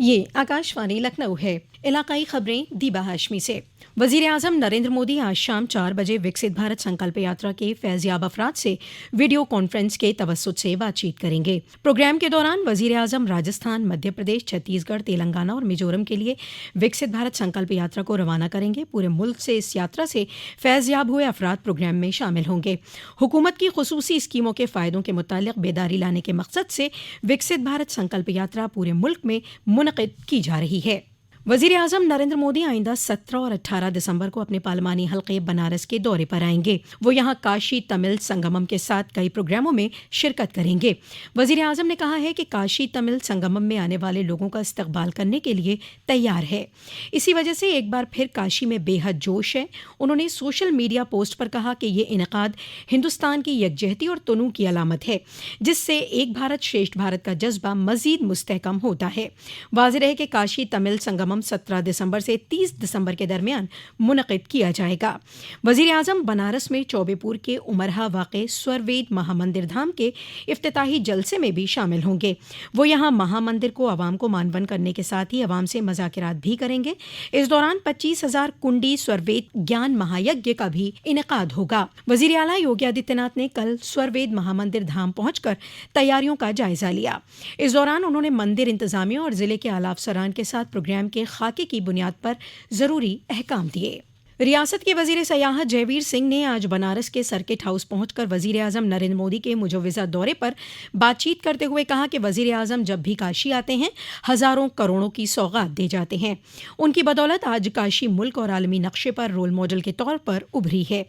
ये आकाशवाणी लखनऊ है। इलाकाई खबरें दीबा हाशमी से। वजीर आजम नरेंद्र मोदी आज शाम 4 बजे विकसित भारत संकल्प यात्रा के फैज़याब अफराद से वीडियो कॉन्फ्रेंस के तवस्सुत से बातचीत करेंगे। प्रोग्राम के दौरान वजीर आजम राजस्थान, मध्य प्रदेश, छत्तीसगढ़, तेलंगाना और मिजोरम के लिए विकसित भारत संकल्प यात्रा को रवाना करेंगे। पूरे मुल्क से इस यात्रा से फैज़याब हुए अफराद प्रोग्राम में शामिल होंगे। हुकूमत की खुसूसी स्कीमों के फ़ायदों के मुतालिक बेदारी लाने के मकसद से विकसित भारत संकल्प यात्रा पूरे मुल्क में मुनक़िद की जा रही है। वज़ीर आज़म नरेंद्र मोदी आइंदा 17 और 18 दिसंबर को अपने पार्लिमानी हल्के बनारस के दौरे पर आएंगे। वो यहाँ काशी तमिल संगमम के साथ कई प्रोग्रामों में शिरकत करेंगे। वज़ीर आज़म ने कहा है कि काशी तमिल संगमम में आने वाले लोगों का इस्तकबाल करने के लिए तैयार है। इसी वजह से एक बार फिर काशी में बेहद जोश है। उन्होंने सोशल मीडिया पोस्ट पर कहा कि ये इनेकाद हिंदुस्तान की यकजहती और तनू की अलामत है, जिससे एक भारत श्रेष्ठ भारत का जज्बा मज़ीद मुस्तहकम होता है। वाज़ेह है कि काशी तमिल संगमम 17 दिसंबर से 30 दिसंबर के दरमियान मुनक़िद किया जाएगा। वज़ीर आज़म बनारस में चौबेपुर के उमरहा वाक़े स्वरवेद महामंदिर धाम के इफ्तिताही जलसे में भी शामिल होंगे। वो यहाँ महामंदिर को अवाम को मानवन करने के साथ ही अवाम से मज़ाकिरात भी करेंगे। इस दौरान 25,000 कुंडी स्वरवेद ज्ञान महायज्ञ का भी इनेकाद होगा। वज़ीर आला योगी आदित्यनाथ ने कल स्वरवेद महामंदिर धाम पहुंचकर तैयारियों का जायजा लिया। इस दौरान उन्होंने मंदिर इंतजामिया और जिले के आला अफसरान के साथ प्रोग्राम के खाके की बुनियाद पर जरूरी अहकाम दिए। रियासत के वजीर सयाहत जयवीर सिंह ने आज बनारस के सर्किट हाउस पहुंचकर वजीर आजम नरेंद्र मोदी के मुजव्वज़ा दौरे पर बातचीत करते हुए कहा कि वजीर आजम जब भी काशी आते हैं हज़ारों करोड़ों की सौगात दे जाते हैं। उनकी बदौलत आज काशी मुल्क और आलमी नक्शे पर रोल मॉडल के तौर पर उभरी है।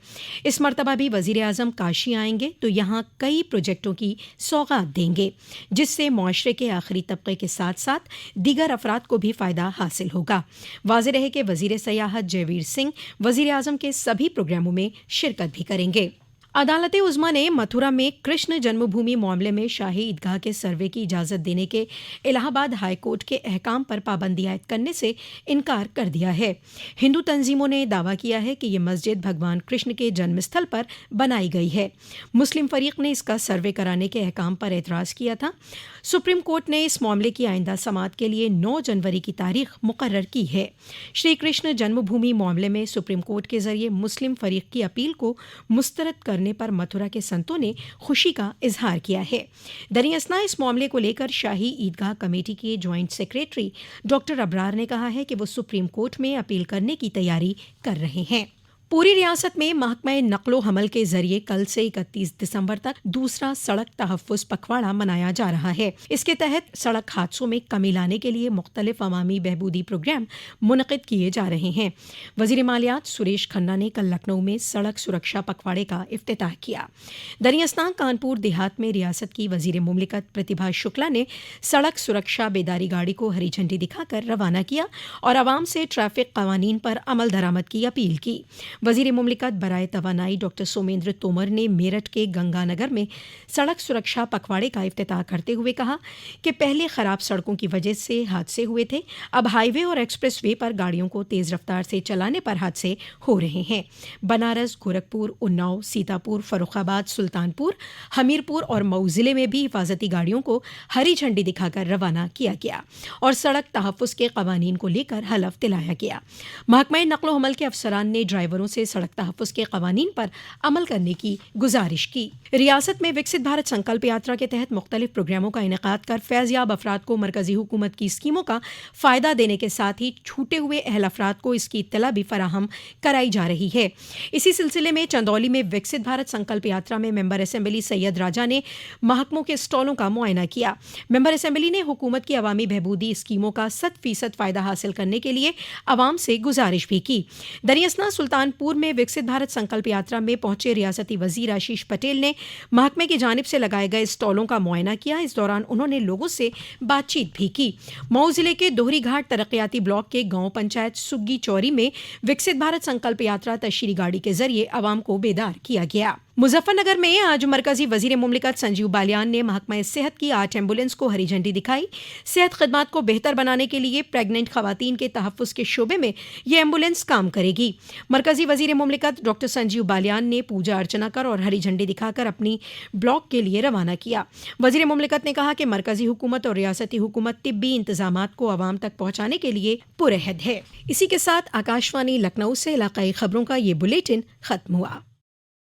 इस मरतबा भी वजीर आजम काशी आएंगे तो यहाँ कई प्रोजेक्टों की सौगात देंगे, जिससे मुआशरे के आखिरी तबके के साथ साथ दीगर अफराद को भी फ़ायदा हासिल होगा। वाज़ेह है कि वजीर सयाहत जयवीर सिंह वज़ीर आज़म के सभी प्रोग्रामों में शिरकत भी करेंगे। अदालत उज़्मा ने मथुरा में कृष्ण जन्मभूमि मामले में शाही ईदगाह के सर्वे की इजाज़त देने के इलाहाबाद हाई कोर्ट के अहकाम पर पाबंदी आयद करने से इनकार कर दिया है। हिंदू तंजीमों ने दावा किया है कि ये मस्जिद भगवान कृष्ण के जन्मस्थल पर बनाई गई है। मुस्लिम फरीक ने इसका सर्वे कराने के अहकाम पर एतराज़ किया था। सुप्रीम कोर्ट ने इस मामले की आइंदा समाअत के लिए 9 जनवरी की तारीख मुकर्रर की है। श्री कृष्ण जन्मभूमि मामले में सुप्रीम कोर्ट के जरिए मुस्लिम फरीक की अपील को मुस्तरद करने पर मथुरा के संतों ने खुशी का इजहार किया है। दरअसल इस मामले को लेकर शाही ईदगाह कमेटी के जॉइंट सेक्रेटरी डॉक्टर अबरार ने कहा है कि वो सुप्रीम कोर्ट में अपील करने की तैयारी कर रहे हैं। पूरी रियासत में महकमा नक्लो हमल के जरिए कल से 31 दिसंबर तक दूसरा सड़क तहफ़्फ़ुज़ पखवाड़ा मनाया जा रहा है। इसके तहत सड़क हादसों में कमी लाने के लिए मुख्तलिफ अवामी बहबूदी प्रोग्राम मुनक़िद किए जा रहे हैं। वज़ीर मालियात सुरेश खन्ना ने कल लखनऊ में सड़क सुरक्षा पखवाड़े का इफ्तिताह किया। दरअसल कानपुर देहात में रियासत की वज़ीर मुमलिकत प्रतिभा शुक्ला ने सड़क सुरक्षा बेदारी गाड़ी को हरी झंडी दिखाकर रवाना किया और आवाम से ट्रैफिक कवानीन पर अमल दरामद की अपील की। वज़ीर मुमलिकत बराए तवानाई डॉक्टर सोमेंद्र तोमर ने मेरठ के गंगानगर में सड़क सुरक्षा पखवाड़े का इफ्तिताह करते हुए कहा कि पहले ख़राब सड़कों की वजह से हादसे हुए थे, अब हाईवे और एक्सप्रेस वे पर गाड़ियों को तेज़ रफ्तार से चलाने पर हादसे हो रहे हैं। बनारस, गोरखपुर, उन्नाव, सीतापुर, फर्रुखाबाद, सुल्तानपुर, हमीरपुर और मऊ ज़िले में भी हिफाजती गाड़ियों को हरी झंडी दिखाकर रवाना किया गया और सड़क तहफ़्फ़ुज़ के क़वानीन को लेकर हलफ दिलाया गया। महकमा नक़्ल व हमल के अफसरान ने ड्राइवरों से सड़क तहफ़्फ़ुज़ के क़वानीन पर अमल करने की गुजारिश की। रियासत में विकसित भारत संकल्प यात्रा के तहत मुख्तलिफ प्रोग्रामों का इनेकाद कर फैज़याब अफराद को मरकज़ी हुकूमत की स्कीमों का फ़ायदा देने के साथ ही छूटे हुए अहल अफराद को इसकी इत्तला भी फराहम कराई जा रही है। इसी सिलसिले में चंदौली में विकसित भारत संकल्प यात्रा में मेंबर असेंबली सैयद राजा ने महकमों के स्टॉलों का मुआयना किया। मेंबर असेंबली ने हुकूमत की अवामी बहबूदी स्कीमों का 100% फ़ायदा हासिल करने के लिए आवाम से गुजारिश भी की। दरअसल सुल्तानपुर में विकसित भारत संकल्प यात्रा में पहुंचे रियासती वजीर आशीष पटेल ने महकमे की जानिब से लगाए गए स्टॉलों का मुआयना किया। इस दौरान उन्होंने लोगों से बातचीत भी की। मऊ जिले के दोहरी घाट तरक्याती ब्लॉक के गांव पंचायत सुग्गी चौरी में विकसित भारत संकल्प यात्रा तशरीह गाड़ी के जरिए आवाम को बेदार किया गया। मुजफ्फरनगर में आज मरकजी वजीर मुमलिकत संजीव बालियान ने महकमा सेहत की 8 एम्बुलेंस को हरी झंडी दिखाई। सेहत खदमात को बेहतर बनाने के लिए प्रेग्नेंट खवातीन के तहफ़्फ़ुज़ के शोबे में ये एम्बुलेंस काम करेगी। मरकजी वजीर मुमलिकत डॉक्टर संजीव बालियान ने पूजा अर्चना कर और हरी झंडी दिखाकर अपनी ब्लॉक के लिए रवाना किया। वजीर मुमलिकत ने कहा कि मरकजी हुकूमत और रियासती हुकूमत तिब्बी इंतजामात को आवाम तक पहुँचाने के लिए पुरअहद है। इसी के साथ आकाशवाणी लखनऊ से इलाकाई खबरों का ये बुलेटिन ख़त्म हुआ।